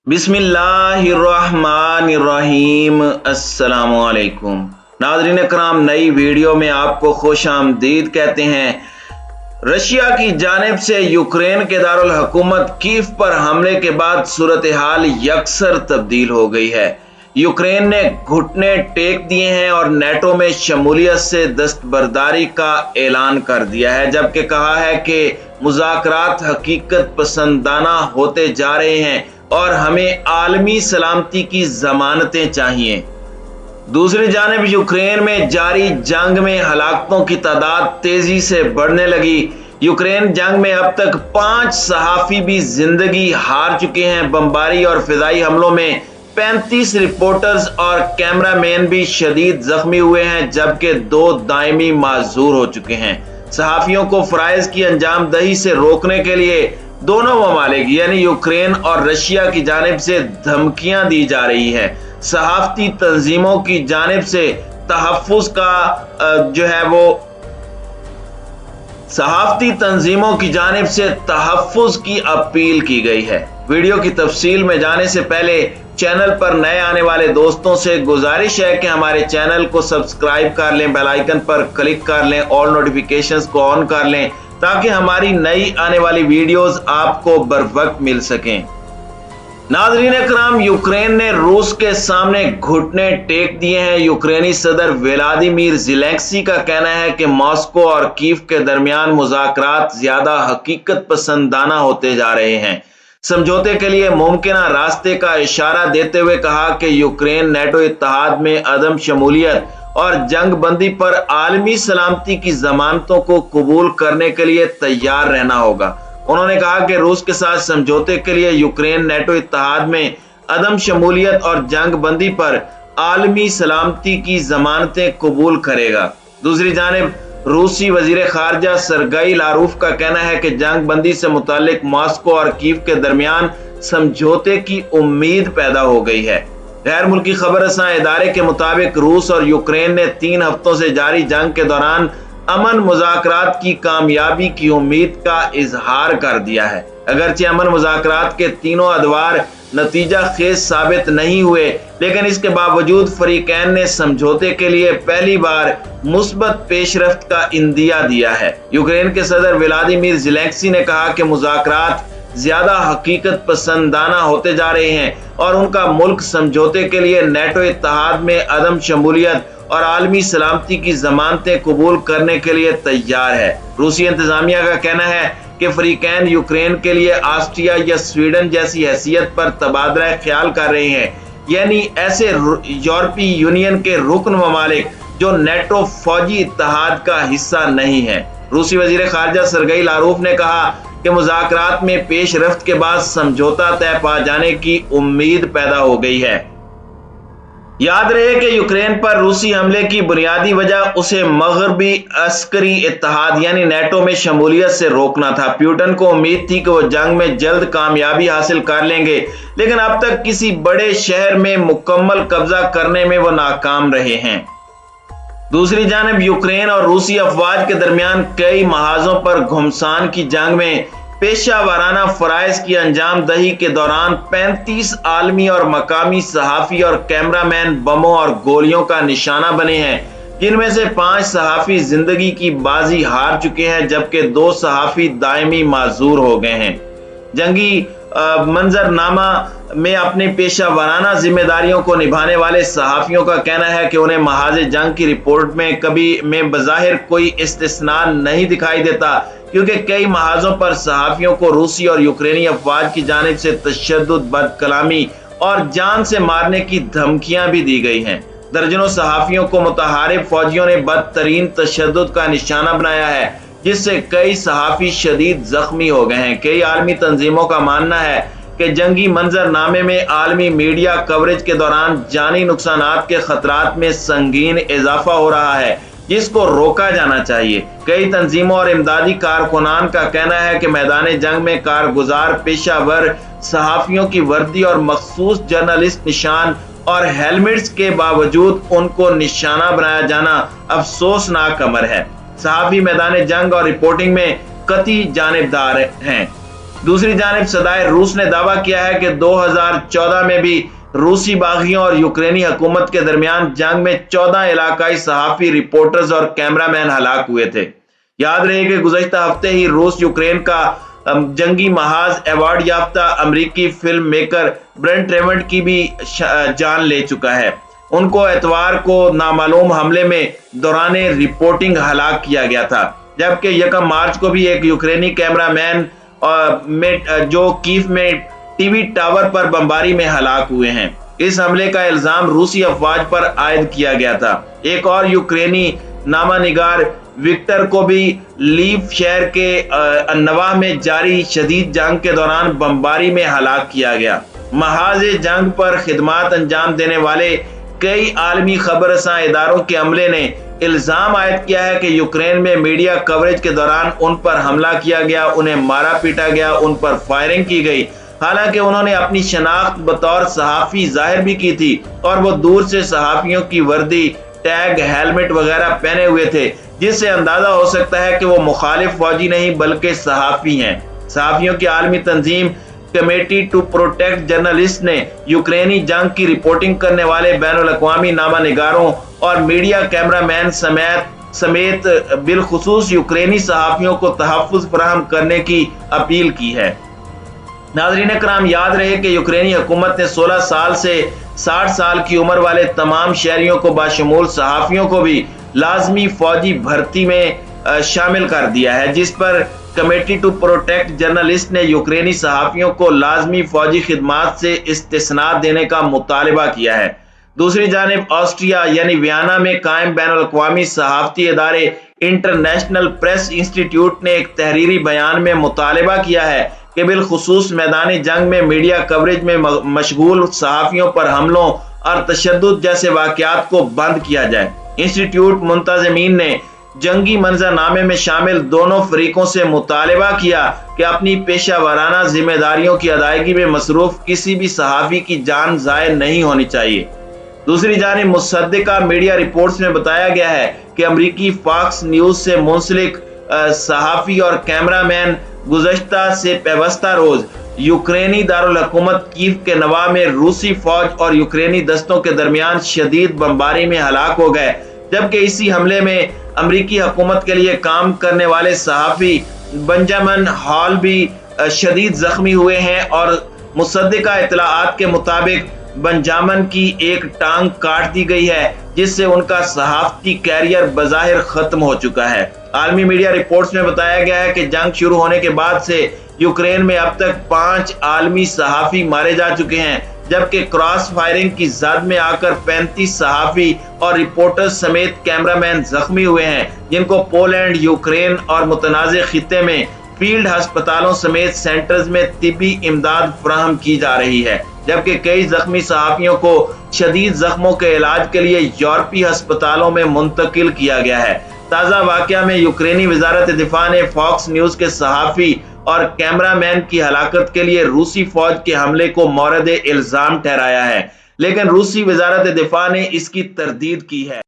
बिस्मिल्लाहिर्रहमानिर्रहीम। अस्सलामुअलैकुम नाज़रीन कराम, नई वीडियो में आपको खुश आमदीद कहते हैं। रशिया की जानिब से यूक्रेन के दारुल हुकूमत कीव पर हमले के बाद सूरत हाल यकसर तब्दील हो गई है। यूक्रेन ने घुटने टेक दिए हैं और नेटो में शमूलियत से दस्तबरदारी का ऐलान कर दिया है, जबकि कहा है कि मुज़ाकरात हकीकत पसंदाना होते जा रहे हैं और हमें आलमी सलामती की जमानतें चाहिए। दूसरी जानिब यूक्रेन में जारी जंग में हलाकतों की तादाद तेजी से बढ़ने लगी। यूक्रेन जंग में अब तक 5 सहाफ़ी भी जिंदगी हार चुके हैं। बमबारी और फिजाई हमलों में 35 रिपोर्टर्स और कैमरामैन भी शदीद जख्मी हुए हैं, जबकि 2 दायमी माजूर हो चुके हैं। सहाफियों को फराइज की अंजाम दही से रोकने के लिए दोनों ममालिक यानी यूक्रेन और रशिया की जानिब से धमकियां दी जा रही है। सहाफती तंजीमों की जानिब से तहफ़्फ़ुज़ की अपील की गई है। वीडियो की तफसील में जाने से पहले चैनल पर नए आने वाले दोस्तों से गुजारिश है कि हमारे चैनल को सब्सक्राइब कर लें, बेल आइकन पर क्लिक कर लें, ऑल नोटिफिकेशंस को ऑन कर लें ताकि हमारी नई आने वाली वीडियोस आपको बर वक्त मिल सकें। नाज़रीन कराम, यूक्रेन ने रूस के सामने घुटने टेक दिए हैं। यूक्रेनी सदर व्लादिमीर ज़ेलेंस्की का कहना है कि मॉस्को और कीव के दरमियान मुज़ाकरात ज्यादा हकीकत पसंदाना होते जा रहे हैं। समझौते के लिए मुमकिन रास्ते का इशारा देते हुए कहा कि यूक्रेन नेटो इत्तेहाद में अदम शमूलियत और जंग बंदी पर आलमी सलामती की जमानतों को कबूल करने के लिए तैयार रहना होगा। उन्होंने कहा कि रूस के साथ समझौते के लिए यूक्रेन नेटो इत्तेहाद में अदम शमूलियत और जंग बंदी पर आलमी सलामती की जमानतें कबूल करेगा। दूसरी जानिब रूसी वजीर खारजा सरगई लारूफ का कहना है कि जंग बंदी से मुतालिक मॉस्को और कीव के दरमियान समझौते की उम्मीद पैदा हो गई है। गैर मुल्की खबर रसां इदारे के मुताबिक रूस और यूक्रेन ने 3 हफ्तों से जारी जंग के दौरान अमन मुज़ाकरात की कामयाबी की उम्मीद का इजहार कर दिया है। अगरचे अमन मुज़ाकरात के तीनों अदवार नतीजा खेज साबित नहीं हुए, लेकिन इसके बावजूद फरीकैन ने समझौते के लिए पहली बार मुस्बत पेशरफ्त का इंदिया दिया है। यूक्रेन के सदर व्लादिमीर ज़ेलेंस्की ने कहा कि मुज़ाकरात ज्यादा हकीकत पसंदाना होते जा रहे हैं और उनका मुल्क समझौते के लिए नेटो इत्तेहाद में अदम शमूलियत और आलमी सलामती की जमानतें कबूल करने के लिए तैयार है। रूसी इंतजामिया का कहना है कि फरीकैन यूक्रेन के लिए ऑस्ट्रिया या स्वीडन जैसी हैसियत पर तबादला ख्याल कर रहे हैं, यानी ऐसे यूरोपीय यूनियन के रुकन ममालिक जो नेटो फौजी इत्तेहाद का हिस्सा नहीं है। रूसी वजीर खारजा सरगई लारूफ ने कहा कि मुज़ाकरात में पेश रफ्त के बाद समझौता तय पा जाने की उम्मीद पैदा हो गई है। याद रहे कि यूक्रेन पर रूसी हमले की बुनियादी वजह उसे मगरबी अस्करी इत्तेहाद यानी नेटो में शमूलियत से रोकना था। पुतिन को उम्मीद थी कि वो जंग में जल्द कामयाबी हासिल कर लेंगे, लेकिन अब तक किसी बड़े शहर में मुकम्मल कब्जा करने में वो नाकाम रहे हैं। दूसरी जानिब यूक्रेन और रूसी अफवाज के दरमियान कई महाजों पर घुमसान की जंग में पेशा वाराना फराइज की अंजाम दही के दौरान 35 आलमी और मकामी सहाफ़ी और कैमरामैन बमों और गोलियों का निशाना बने हैं, जिनमें से 5 सहाफ़ी जिंदगी की बाजी हार चुके हैं, जबकि 2 सहाफ़ी दायमी माजूर हो गए हैं। जंगी मंजरनामा में अपनी पेशा वाराना जिम्मेदारियों को निभाने वाले सहाफियों का कहना है कि उन्हें महाजे जंग की रिपोर्ट में कभी बज़ाहिर कोई इस्तिस्ना नहीं दिखाई देता, क्योंकि कई महाजों पर सहाफियों को रूसी और यूक्रेनी अफवाज की जानिब से तशद्दुद, बदकलामी और जान से मारने की धमकियां भी दी गई हैं। दर्जनों सहाफियों को मुतहारिब फौजियों ने बदतरीन तशद्दुद का निशाना बनाया है, जिससे कई सहाफी शदीद जख्मी हो गए हैं। कई आलमी तंजीमों का मानना है कि जंगी मंजरनामे में आलमी मीडिया कवरेज के दौरान जानी नुकसानात के खतरात में संगीन इजाफा हो रहा है, जिसको रोका जाना चाहिए। कई तंजीमों और इमदादी कारकुनान का कहना है कि मैदान जंग में कारगुजार पेशावर सहाफियों की वर्दी और मखसूस जर्नलिस्ट निशान और हेलमेट्स के बावजूद उनको निशाना बनाया जाना अफसोसनाक अमर है। सहाफी मैदान जंग और रिपोर्टिंग में कतई जानिबदार हैं। दूसरी जानिब सदाए रूस ने दावा किया है कि 2014 में भी रूसी बागियों और यूक्रेनी हुकूमत के दरमियान जंग में 14 इलाकाई सहाफ़ी, रिपोर्टर्स और कैमरामैन हलाक हुए थे। याद रहे कि गुज़श्ता हफ्ते ही रूस यूक्रेन का जंगी महाज अवार्ड याफ्ता अमरीकी फिल्म मेकर ब्रेंट ट्रेवेंट की भी जान ले चुका है। उनको एतवार को नामालूम हमले में दौरान रिपोर्टिंग हलाक किया गया था, जबकि 1 मार्च को भी एक यूक्रेनी कैमरामैन जो कीव में टीवी टावर पर बमबारी में हलाक हुए हैं। इस हमले का इल्जाम रूसी अफवाज पर आयद किया गया था। एक और यूक्रेनी नामानिगार विक्टर को भी लीव शहर के अन्नवा में जारी शदीद जंग के दौरान बमबारी में हलाक किया गया। महाज जंग पर खिदमात अंजाम देने वाले कई आलमी खबरसां इदारों के अमले ने इल्जाम आयद किया है कि यूक्रेन में मीडिया कवरेज के दौरान उन पर हमला किया गया, उन्हें मारा पीटा गया, उन पर फायरिंग की गई। हालांकि उन्होंने अपनी शनाख्त बतौर सहाफ़ी जाहिर भी की थी और वो दूर से सहाफ़ियों की वर्दी, टैग, हेलमेट वगैरह पहने हुए थे, जिससे अंदाजा हो सकता है कि वो मुखालिफ फौजी नहीं बल्कि सहाफ़ी हैं। सहाफ़ियों की आलमी तंजीम कमेटी टू प्रोटेक्ट जर्नलिस्ट ने यूक्रेनी जंग की रिपोर्टिंग करने वाले बैनुल-अक़वामी नामानिगारों और मीडिया कैमरामैन समेत बिलखुसूस यूक्रेनी सहाफ़ियों को तहफ़्फ़ुज़ फराहम करने की अपील की है। नाज़रीन कराम, याद रहे कि यूक्रेनी हुकूमत ने 16 साल से 60 साल की उम्र वाले तमाम शहरियों को बाशमूल सहाफ़ियों को भी लाजमी फौजी भर्ती में शामिल कर दिया है, जिस पर कमेटी टू प्रोटेक्ट जर्नलिस्ट ने यूक्रेनी सहाफ़ियों को लाजमी फौजी खिदमात से इस्तिस्ना देने का मुतालबा किया है। दूसरी जानिब ऑस्ट्रिया यानी वियना में कायम बैनुल-अक़वामी सहाफ़ती इदारे इंटरनेशनल प्रेस इंस्टीट्यूट ने एक तहरीरी बयान में मुतालबा किया है कि बिलखुसूस मैदानी जंग में मीडिया कवरेज में मशगूल सहाफ़ियों पर हमलों और तशद्दुद जैसे वाक़यात को बंद किया जाए। इंस्टीट्यूट मुंतज़मीन ने जंगी मंजरनामे में शामिल दोनों फरीकों से मुतालबा किया कि अपनी पेशा वाराना जिम्मेदारियों की अदायगी में मसरूफ किसी भी सहाफ़ी की जान ज़ाय नहीं होनी चाहिए। दूसरी जानिब मुसद्दिका मीडिया रिपोर्ट्स में बताया गया है कि अमरीकी फॉक्स न्यूज़ से मुंसलिक सहाफ़ी और कैमरामैन गुज़श्ता से पेवस्ता रोज यूक्रेनी दारुल हुकूमत कीव के नवा में रूसी फौज और यूक्रेनी दस्तों के दरमियान शदीद बमबारी में हलाक हो गए, जबकि इसी हमले में अमरीकी हुकूमत के लिए काम करने वाले सहाफ़ी बेंजामिन हॉल भी शदीद जख्मी हुए हैं और मुसद्दिका इत्तलाआत के मुताबिक बेंजामिन की एक टांग काट दी गई है, जिससे उनका सहाफ़ती कैरियर बज़ाहिर खत्म हो चुका है। आलमी मीडिया रिपोर्ट्स में बताया गया है कि जंग शुरू होने के बाद से यूक्रेन में अब तक 5 आलमी सहाफ़ी मारे जा चुके हैं, जबकि क्रॉस फायरिंग की जद में आकर 35 सहाफ़ी और रिपोर्टर्स समेत कैमरामैन जख्मी हुए हैं, जिनको पोलैंड, यूक्रेन और मुतनाज़ खित्ते में फील्ड अस्पतालों समेत सेंटर्स में तिब्बी इमदाद फराहम की जा रही है, जबकि कई जख्मी सहाफ़ियों को शदीद जख्मों के इलाज के लिए यूरोपीय अस्पतालों में मुंतकिल किया गया है। ताज़ा वाक़या में यूक्रेनी वज़ारत दिफ़ा ने फॉक्स न्यूज़ के सहाफ़ी और कैमरामैन की हलाकत के लिए रूसी फौज के हमले को मौरद इल्ज़ाम ठहराया है, लेकिन रूसी वज़ारत दिफ़ा ने इसकी तरदीद की है।